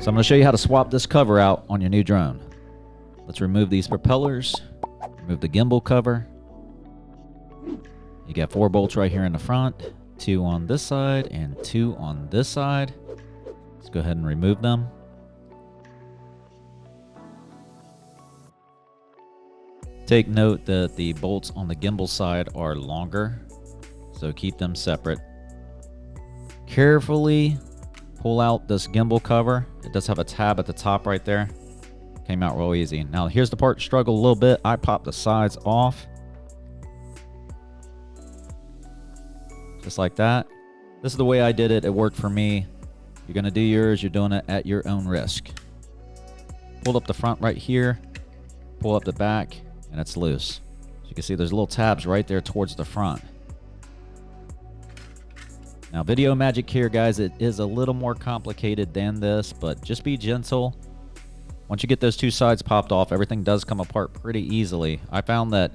So I'm going to show you how to swap this cover out on your new drone. Let's remove these propellers, remove the gimbal cover. You got 4 bolts right here in the front, 2 on this side and 2 on this side. Let's go ahead and remove them. Take note that the bolts on the gimbal side are longer, so keep them separate. Carefully pull out this gimbal cover. It does have a tab at the top right there. Came out real easy. Now here's the part struggle a little bit. I popped the sides off. Just like that. This is the way I did it. It worked for me. You're going to do yours. You're doing it at your own risk. Pull up the front right here. Pull up the back, and it's loose. So you can see there's little tabs right there towards the front. Now, video magic here, guys, it is a little more complicated than this, but just be gentle. Once you get those 2 sides popped off, everything does come apart pretty easily. I found that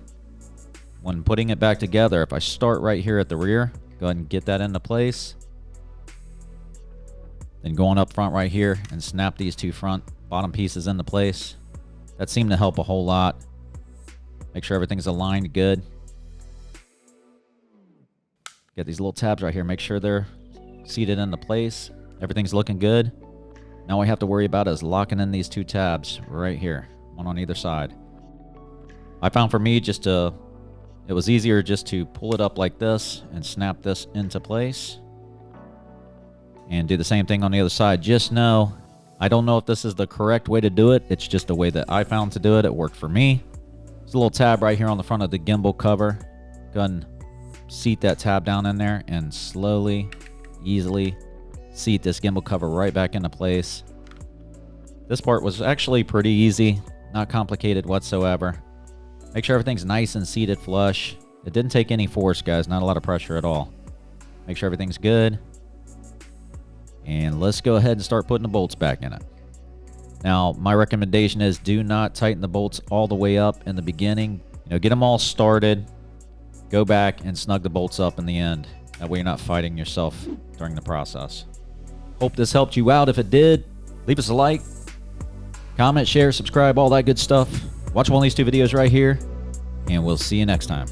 when putting it back together, if I start right here at the rear, go ahead and get that into place. Then going up front right here and snap these 2 front bottom pieces into place. That seemed to help a whole lot. Make sure everything's aligned good. Get these little tabs right here. Make sure they're seated into place. Everything's looking good. Now all we have to worry about is locking in these 2 tabs right here, one on either side. I found for me it was easier just to pull it up like this and snap this into place. And do the same thing on the other side. Just know, I don't know if this is the correct way to do it. It's just the way that I found to do it. It worked for me. There's a little tab right here on the front of the gimbal cover. Go ahead and seat that tab down in there and slowly, easily seat this gimbal cover right back into place. This part was actually pretty easy, not complicated whatsoever. Make sure everything's nice and seated flush. It didn't take any force, guys, not a lot of pressure at all. Make sure everything's good. And let's go ahead and start putting the bolts back in it. Now, my recommendation is do not tighten the bolts all the way up in the beginning. Get them all started. Go back and snug the bolts up in the end. That way you're not fighting yourself during the process. Hope this helped you out. If it did, leave us a like, comment, share, subscribe, all that good stuff. Watch one of these 2 videos right here, and we'll see you next time.